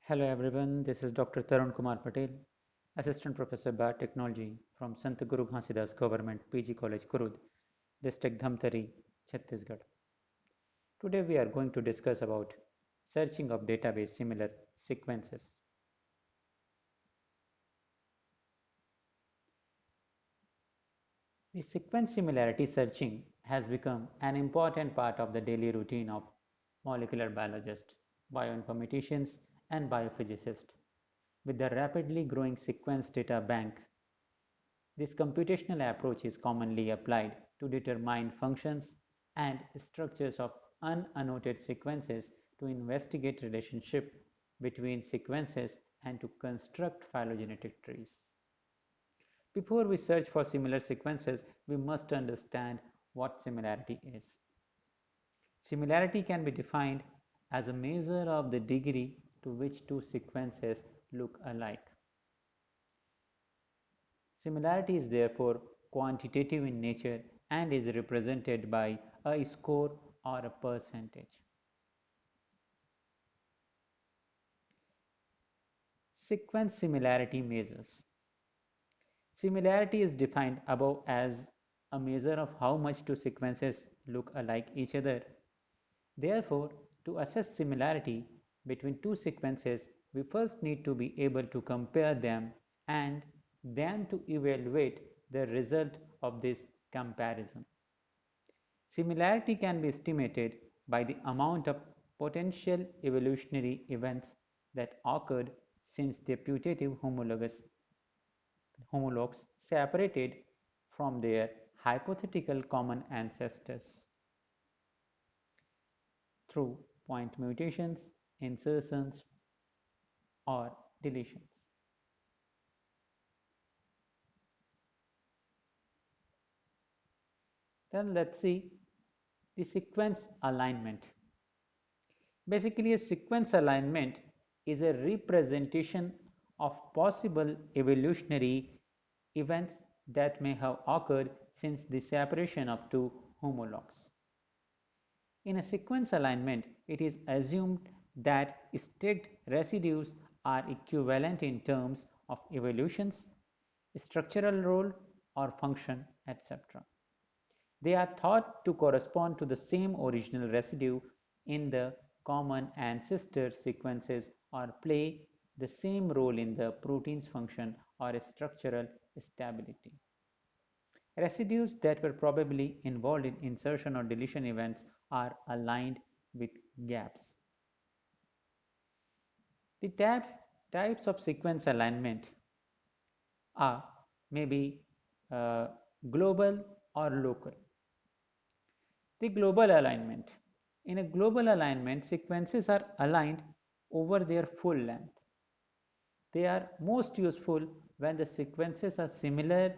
Hello everyone, this is Dr. Tarun Kumar Patel, Assistant Professor Biotechnology from Sant Guru Ghasidas Government PG College, Kurud, District Dhamtari, Chhattisgarh. Today we are going to discuss about searching of database similar sequences. The sequence similarity searching has become an important part of the daily routine of molecular biologists, bioinformaticians, and biophysicists. With the rapidly growing sequence data bank, this computational approach is commonly applied to determine functions and structures of unannotated sequences, to investigate relationship between sequences, and to construct phylogenetic trees. Before we search for similar sequences, we must understand what similarity is. Similarity can be defined as a measure of the degree to which two sequences look alike. Similarity is therefore quantitative in nature and is represented by a score or a percentage. Sequence similarity measures. Similarity is defined above as a measure of how much two sequences look alike each other. Therefore, to assess similarity between two sequences, we first need to be able to compare them and then to evaluate the result of this comparison. Similarity can be estimated by the amount of potential evolutionary events that occurred since the putative homologs separated from their hypothetical common ancestors through point mutations, insertions, or deletions. Then let's see the sequence alignment. Basically, a sequence alignment is a representation of possible evolutionary events that may have occurred since the separation of two homologs. In a sequence alignment, it is assumed that stacked residues are equivalent in terms of evolutions, structural role or function, etc. They are thought to correspond to the same original residue in the common ancestor sequences, or play the same role in the protein's function or structural stability. Residues that were probably involved in insertion or deletion events are aligned with gaps. The types of sequence alignment are maybe uh, global or local. The global alignment. In a global alignment, sequences are aligned over their full length. They are most useful when the sequences are similar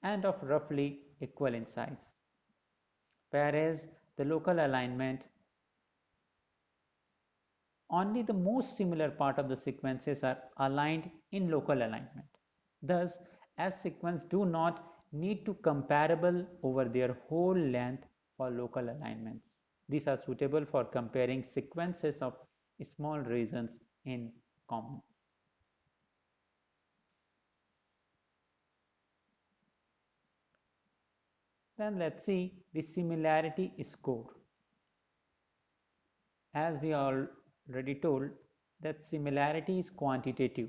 and of roughly equal in size. Whereas the local alignment, only the most similar part of the sequences are aligned in local alignment. Thus, as sequences do not need to comparable over their whole length for local alignments. These are suitable for comparing sequences of small regions in common. Then let's see the similarity score. As we already told, that similarity is quantitative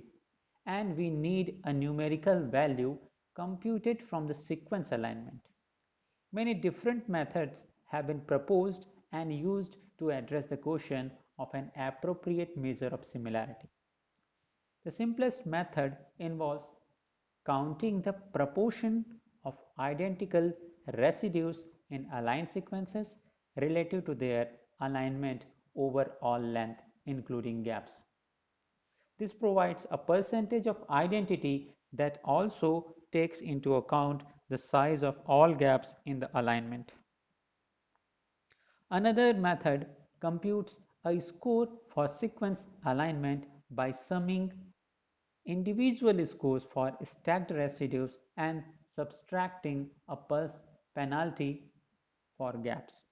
and we need a numerical value computed from the sequence alignment. Many different methods have been proposed and used to address the question of an appropriate measure of similarity. The simplest method involves counting the proportion of identical residues in aligned sequences relative to their alignment over all length, including gaps. This provides a percentage of identity that also takes into account the size of all gaps in the alignment. Another method computes a score for sequence alignment by summing individual scores for stacked residues and subtracting a penalty for gaps.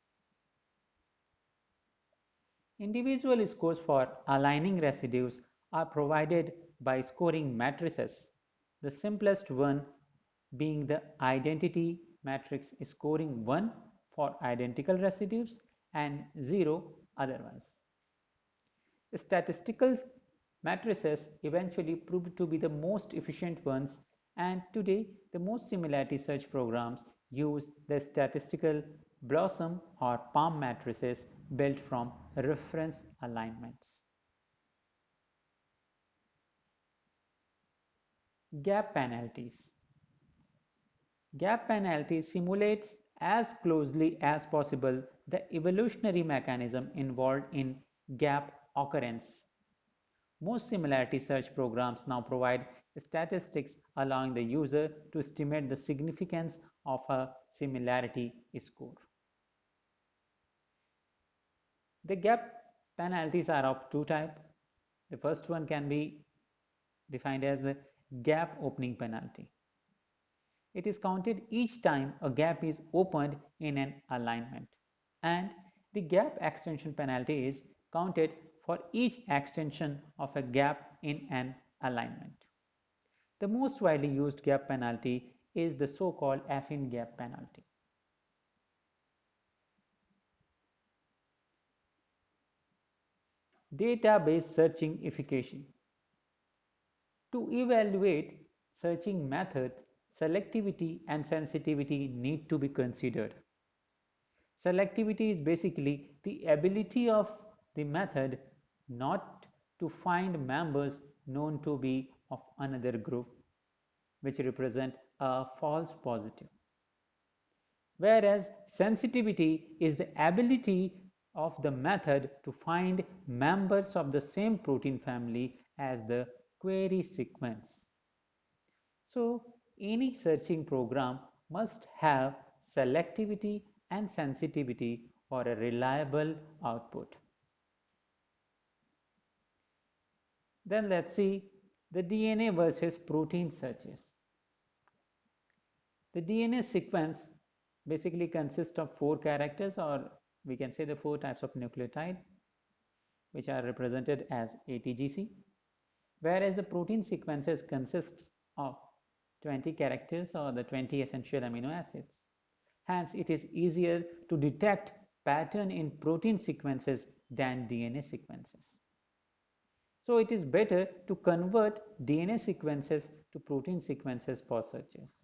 Individual scores for aligning residues are provided by scoring matrices, the simplest one being the identity matrix scoring 1 for identical residues and 0 otherwise. Statistical matrices eventually proved to be the most efficient ones, and today the most similarity search programs use the statistical blossom or palm matrices built from reference alignments. Gap penalties. Gap penalty simulates as closely as possible the evolutionary mechanism involved in gap occurrence. Most similarity search programs now provide statistics allowing the user to estimate the significance of a similarity score. The gap penalties are of two types. The first one can be defined as the gap opening penalty. It is counted each time a gap is opened in an alignment, and the gap extension penalty is counted for each extension of a gap in an alignment. The most widely used gap penalty is the so-called affine gap penalty. Database searching efficacy. To evaluate searching methods, selectivity and sensitivity need to be considered. Selectivity is basically the ability of the method not to find members known to be of another group, which represent a false positive. Whereas sensitivity is the ability of the method to find members of the same protein family as the query sequence. So, any searching program must have selectivity and sensitivity for a reliable output. Then let's see the DNA versus protein searches. The DNA sequence basically consists of 4 characters, or we can say the 4 types of nucleotide, which are represented as ATGC, whereas the protein sequences consists of 20 characters or the 20 essential amino acids. Hence, it is easier to detect pattern in protein sequences than DNA sequences. So, it is better to convert DNA sequences to protein sequences for searches.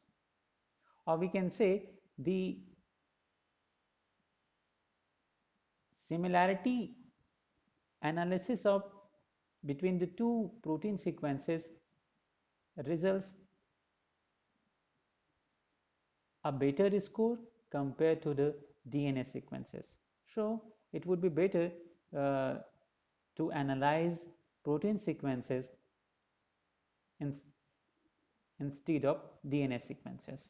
Or we can say the similarity analysis of between the two protein sequences results a better score compared to the DNA sequences. So it would be better to analyze protein sequences in, instead of DNA sequences.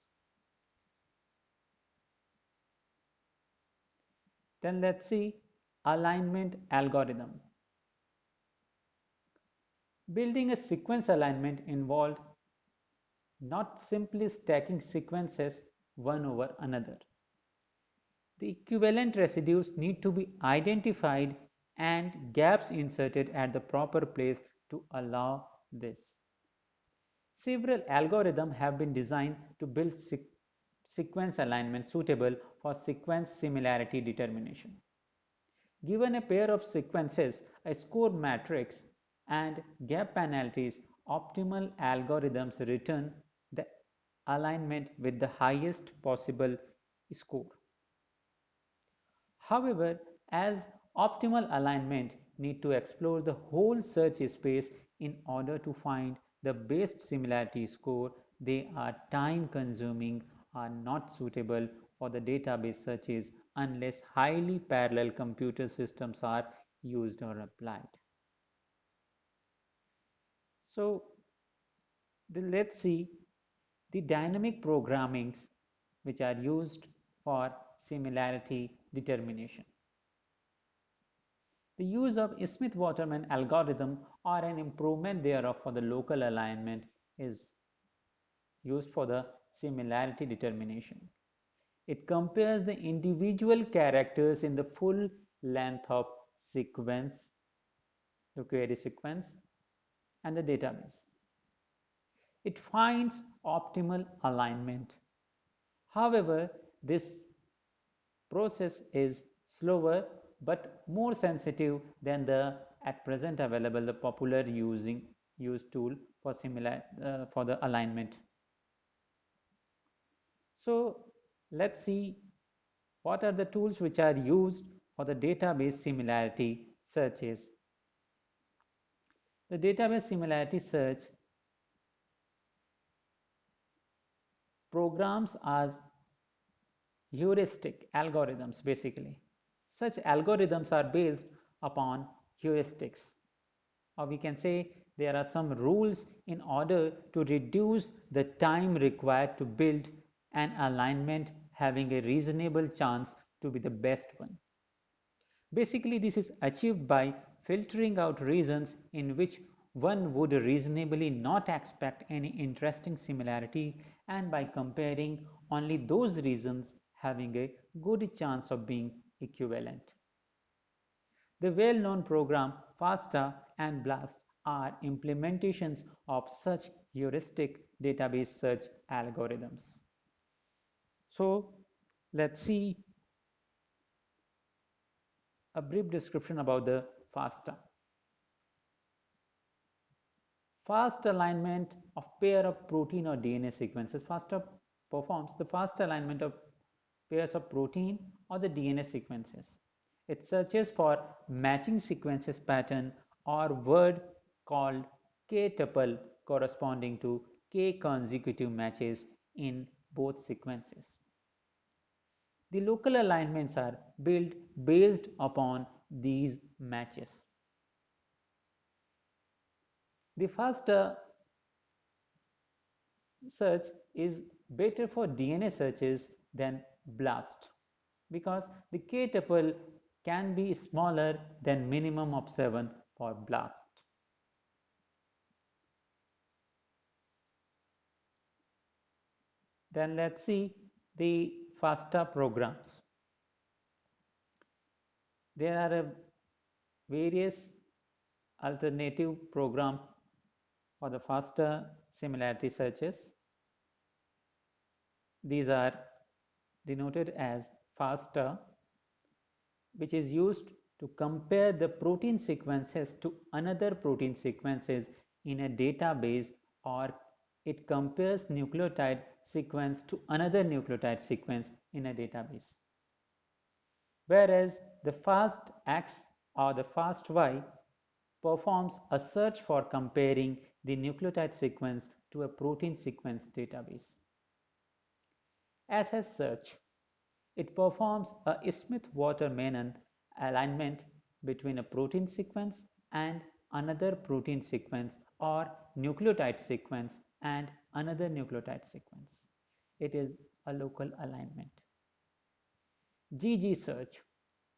Then let's see alignment algorithm. Building a sequence alignment involved not simply stacking sequences one over another. The equivalent residues need to be identified and gaps inserted at the proper place to allow this. Several algorithms have been designed to build sequence alignment suitable for sequence similarity determination. Given a pair of sequences, a score matrix, and gap penalties, optimal algorithms return the alignment with the highest possible score. However, as optimal alignment need to explore the whole search space in order to find the best similarity score, they are time consuming, are not suitable for the database searches unless highly parallel computer systems are used or applied. So let's see the dynamic programmings which are used for similarity determination. The use of Smith-Waterman algorithm or an improvement thereof for the local alignment is used for the similarity determination. It compares the individual characters in the full length of sequence, the query sequence, and the database. It finds optimal alignment. However, this process is slower but more sensitive than the at present available the popular used tool for for the alignment. So let's see what are the tools which are used for the database similarity searches. The database similarity search programs as heuristic algorithms basically. Such algorithms are based upon heuristics, or we can say there are some rules in order to reduce the time required to build an alignment having a reasonable chance to be the best one. Basically, this is achieved by filtering out reasons in which one would reasonably not expect any interesting similarity, and by comparing only those reasons having a good chance of being equivalent. The well-known program FASTA and BLAST are implementations of such heuristic database search algorithms. So let's see a brief description about the FASTA. Fast alignment of pair of protein or DNA sequences. FASTA performs the fast alignment of pairs of protein or the DNA sequences. It searches for matching sequences pattern or word called k-tuple corresponding to k consecutive matches in both sequences. The local alignments are built based upon these matches. The FASTA search is better for DNA searches than BLAST because the k-tuple can be smaller than minimum of 7 for BLAST. Then let's see the FASTA programs. There are various alternative program for the FASTA similarity searches. These are denoted as FASTA, which is used to compare the protein sequences to another protein sequences in a database, or it compares nucleotide sequence to another nucleotide sequence in a database. Whereas the FAST-X or the FAST-Y performs a search for comparing the nucleotide sequence to a protein sequence database. As a search, it performs a Smith-Waterman alignment between a protein sequence and another protein sequence, or nucleotide sequence and another nucleotide sequence. It is a local alignment. GG search.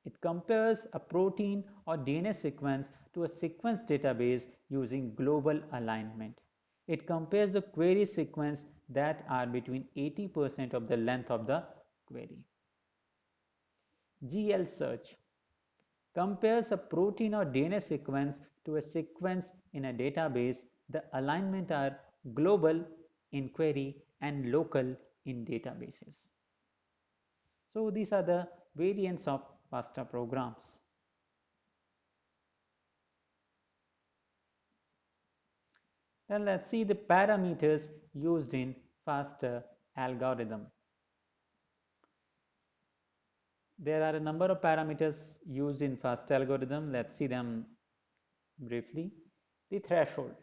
It compares a protein or DNA sequence to a sequence database using global alignment. It compares the query sequence that are between 80% of the length of the query. GL search compares a protein or DNA sequence to a sequence in a database. The alignment are global in query and local in databases. So these are the variants of FASTA programs. Then let's see the parameters used in FASTA algorithm. There are a number of parameters used in FASTA algorithm. Let's see them briefly. The threshold.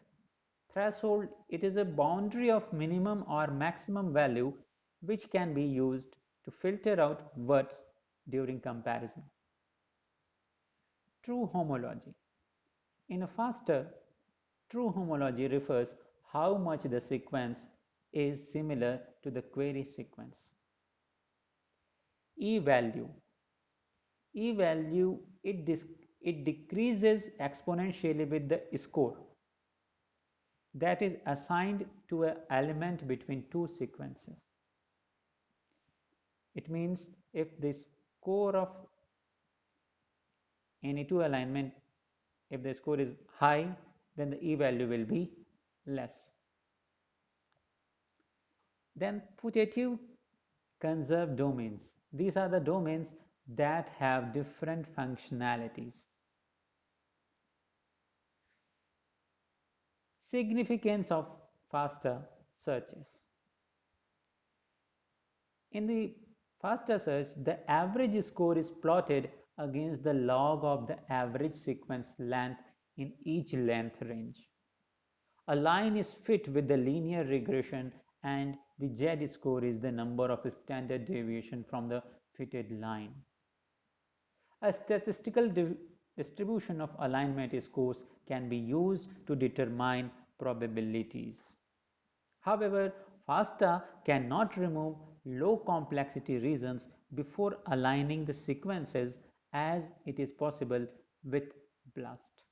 Threshold, it is a boundary of minimum or maximum value which can be used to filter out words during comparison. True homology. In a FASTA, true homology refers how much the sequence is similar to the query sequence. E-value. E-value, it decreases exponentially with the score that is assigned to an element between two sequences. It means if the score of any two alignment, if the score is high, then the E-value will be less. Then putative conserved domains. These are the domains that have different functionalities. Significance of faster searches. In the faster search, the average score is plotted against the log of the average sequence length in each length range. A line is fit with the linear regression and the z-score is the number of standard deviation from the fitted line. A statistical distribution of alignment scores can be used to determine probabilities. However, FASTA cannot remove low complexity regions before aligning the sequences as it is possible with BLAST.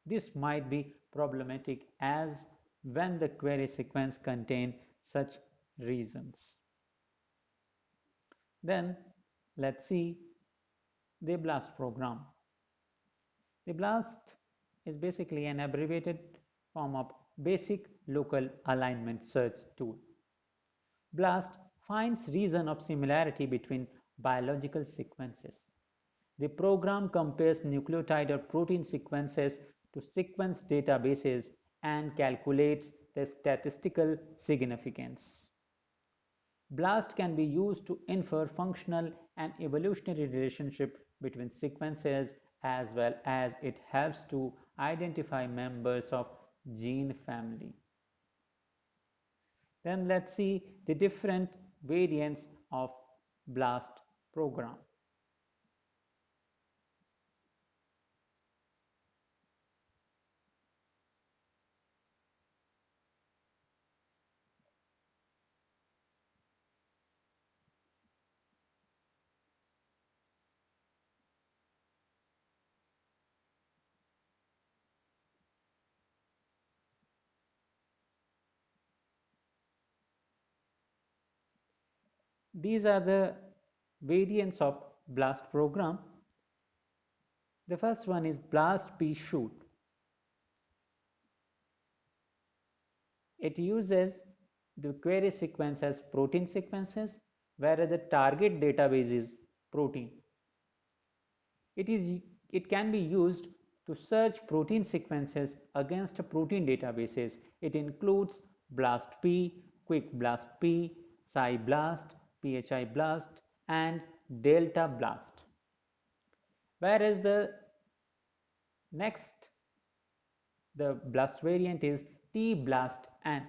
This might be problematic as when the query sequence contain such regions. Then let's see the BLAST program. The BLAST is basically an abbreviated form of Basic Local Alignment Search Tool. BLAST finds region of similarity between biological sequences. The program compares nucleotide or protein sequences to sequence databases and calculates the statistical significance. BLAST can be used to infer functional and evolutionary relationship between sequences as well as it helps to identify members of gene family. Then let's see the different variants of BLAST program. These are the variants of BLAST program. The first one is BLAST P-Shoot. It uses the query sequence as protein sequences, whereas the target database is protein. It can be used to search protein sequences against protein databases. It includes BLAST-P, QuickBLAST-P, PSI-BLAST, PHI-BLAST, and DELTA-BLAST. Whereas the next, the BLAST variant is T-BLAST-N.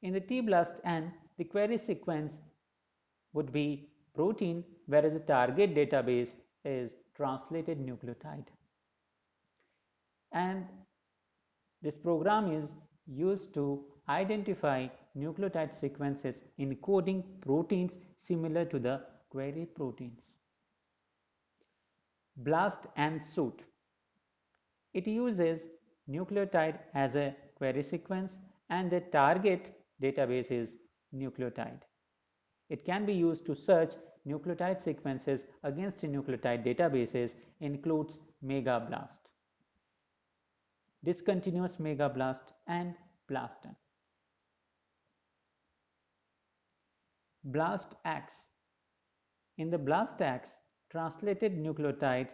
In the T-BLAST-N, the query sequence would be protein, whereas the target database is translated nucleotide. And this program is used to identify nucleotide sequences encoding proteins similar to the query proteins. BLAST and SUIT. It uses nucleotide as a query sequence and the target database is nucleotide. It can be used to search nucleotide sequences against nucleotide databases, includes MEGABLAST, discontinuous MEGABLAST, and BLASTN. BLASTAX. In the BLASTAX, translated nucleotides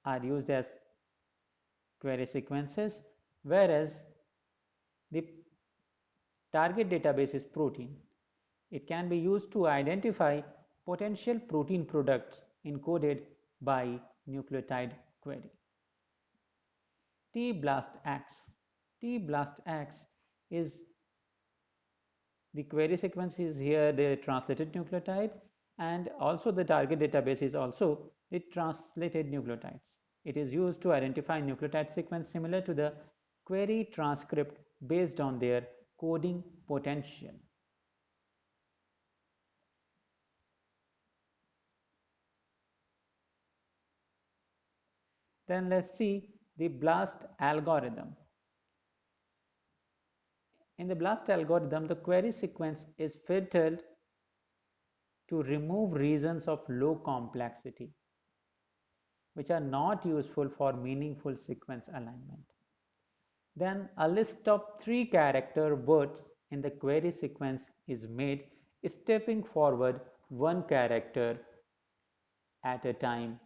are used as query sequences, whereas the target database is protein. It can be used to identify potential protein products encoded by nucleotide query. T-BLASTAX. T-BLASTAX is the query sequence is here the translated nucleotides and also the target database is also the translated nucleotides. It is used to identify nucleotide sequence similar to the query transcript based on their coding potential. Then let's see the BLAST algorithm. In the BLAST algorithm, the query sequence is filtered to remove regions of low complexity, which are not useful for meaningful sequence alignment. Then a list of 3-character words in the query sequence is made, stepping forward one character at a time.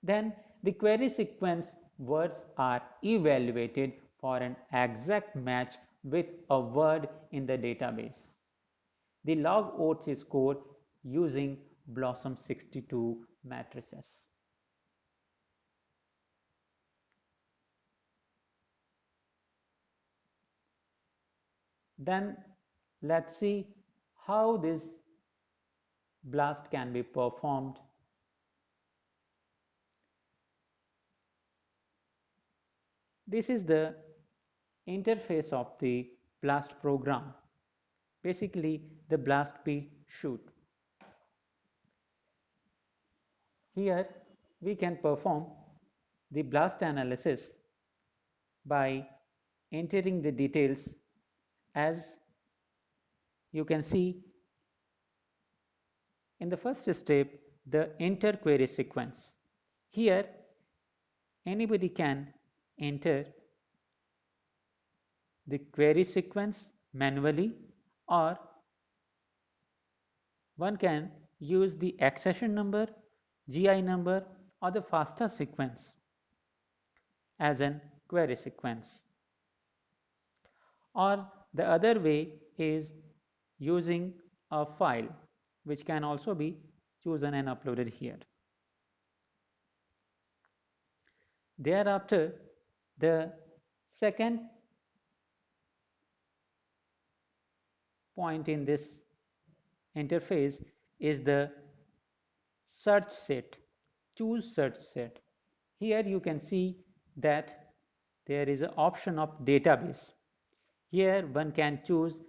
Then the query sequence words are evaluated for an exact match with a word in the database. The log oats is scored using BLOSUM 62 matrices. Then let's see how this BLAST can be performed. This is the interface of the BLAST program, basically the BLAST-P chute. Here we can perform the BLAST analysis by entering the details. As you can see in the first step, the enter query sequence. Here anybody can enter the query sequence manually, or one can use the accession number, GI number, or the FASTA sequence as an query sequence. Or the other way is using a file, which can also be chosen and uploaded here. Thereafter, the second point in this interface is the search set, choose search set. Here you can see that there is an option of database. Here one can choose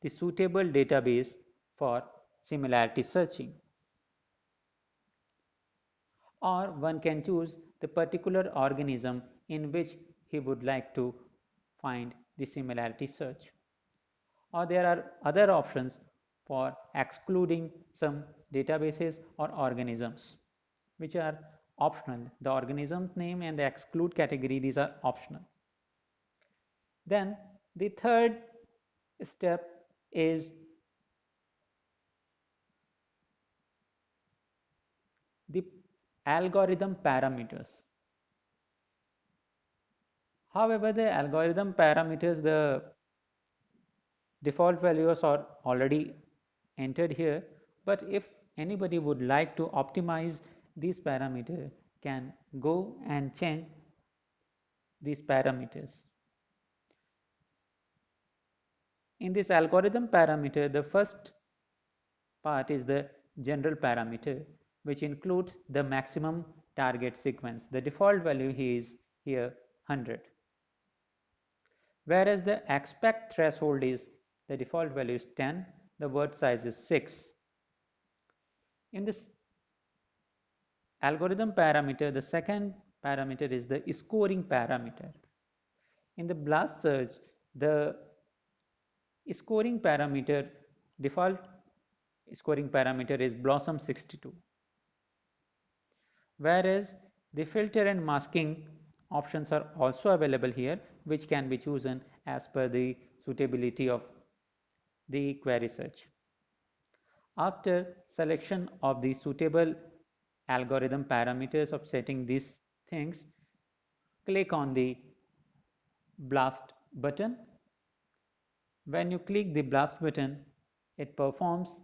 the suitable database for similarity searching, or one can choose the particular organism in which he would like to find the similarity search. Or there are other options for excluding some databases or organisms, which are optional. The organism name and the exclude category, these are optional. Then the third step is the algorithm parameters. However, the algorithm parameters, the default values are already entered here, but if anybody would like to optimize these parameters, can go and change these parameters. In this algorithm parameter, the first part is the general parameter, which includes the maximum target sequence. The default value is here 100. Whereas the expect threshold is, the default value is 10, the word size is 6. In this algorithm parameter, the second parameter is the scoring parameter. In the BLAST search, the scoring parameter, default scoring parameter is BLOSUM 62. Whereas the filter and masking options are also available here, which can be chosen as per the suitability of the query search. After selection of the suitable algorithm parameters of setting these things, click on the BLAST button. When you click the BLAST button, it performs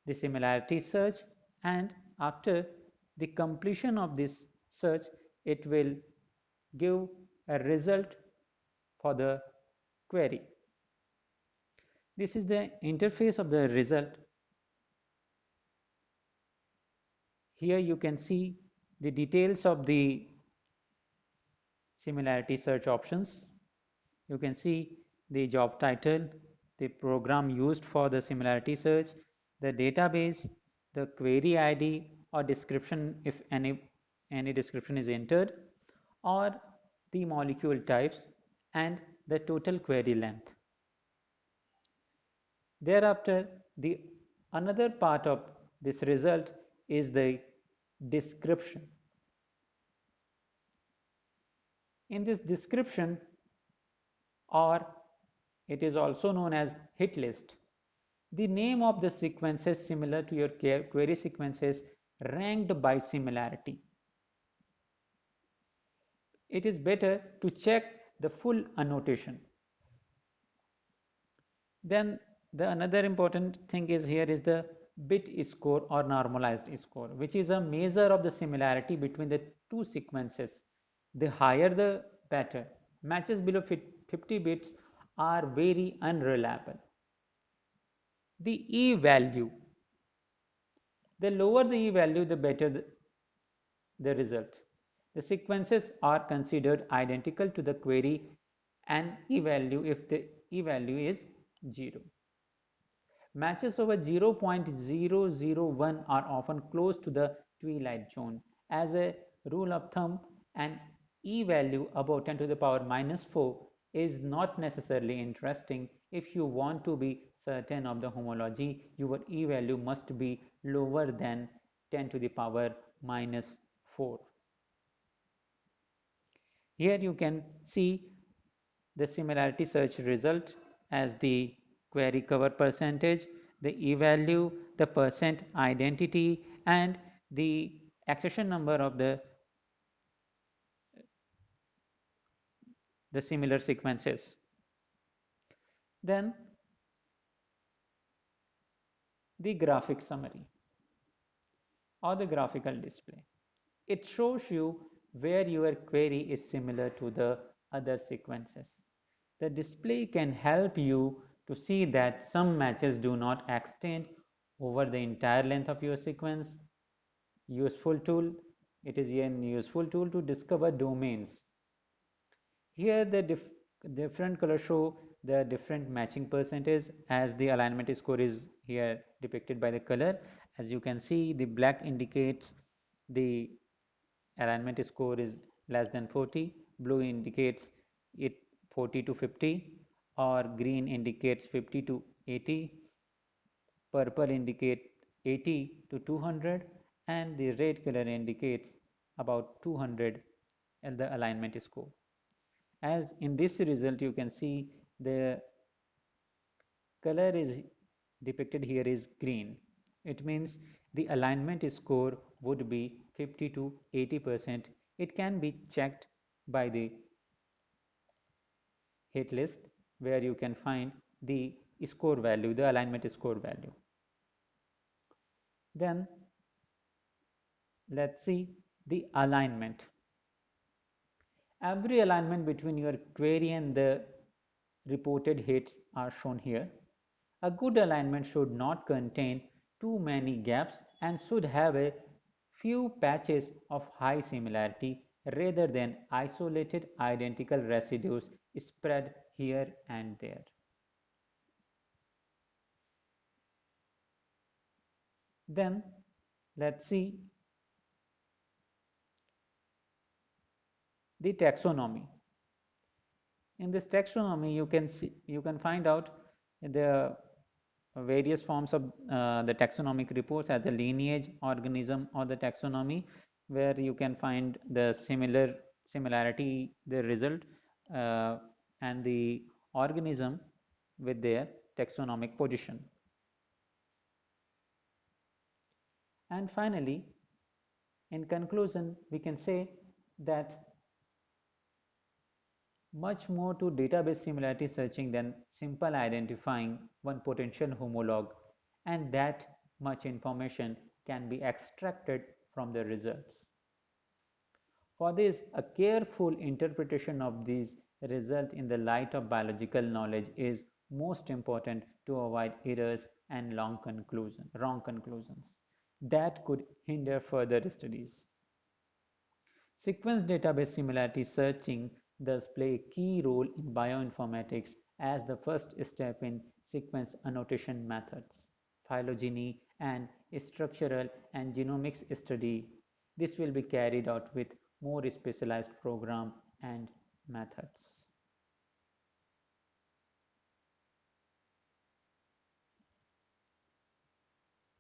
the similarity search, and after the completion of this search, it will give a result for the query. This is the interface of the result. Here you can see the details of the similarity search options. You can see the job title, the program used for the similarity search, the database, the query ID or description if any description is entered, or the molecule types and the total query length. Thereafter, the another part of this result is the description. In this description, or it is also known as hit list, the name of the sequences similar to your query sequences ranked by similarity. It is better to check the full annotation. Then the another important thing is here is the bit score or normalized score, which is a measure of the similarity between the two sequences. The higher the better. Matches below 50 bits are very unreliable. The E value. The lower the E value, the better the result. The sequences are considered identical to the query and E value if the E value is 0. Matches over 0.001 are often close to the twilight zone. As a rule of thumb, an E value above 10 to the power minus 4 is not necessarily interesting. If you want to be certain of the homology, your E value must be lower than 10 to the power minus 4. Here you can see the similarity search result as the query cover percentage, the e-value, the percent identity, and the accession number of the similar sequences. Then the graphic summary or the graphical display. It shows you where your query is similar to the other sequences. The display can help you to see that some matches do not extend over the entire length of your sequence. Useful tool. It is a useful tool to discover domains. Here the different colors show the different matching percentage as the alignment score is here depicted by the color. As you can see, the black indicates the alignment score is less than 40, blue indicates it 40 to 50, or green indicates 50 to 80, purple indicate 80 to 200, and the red color indicates about 200 as the alignment score. As in this result, you can see the color is depicted here is green. It means the alignment score would be 50 to 80%. It can be checked by the hit list where you can find the score value, the alignment score value. Then let's see the alignment. Every alignment between your query and the reported hits are shown here. A good alignment should not contain too many gaps and should have a few patches of high similarity rather than isolated identical residues spread here and there. Then let's see the taxonomy. In this taxonomy, you can find out the various forms of the taxonomic reports as the lineage, organism, or the taxonomy, where you can find the similarity, the result, uh, and the organism with their taxonomic position. And finally, in conclusion, we can say that much more to database similarity searching than simple identifying one potential homologue, and that much information can be extracted from the results. For this, a careful interpretation of these results in the light of biological knowledge is most important to avoid errors and wrong conclusions that could hinder further studies. Sequence database similarity searching thus play a key role in bioinformatics as the first step in sequence annotation methods, phylogeny, and structural and genomics study. This will be carried out with more specialized program and methods.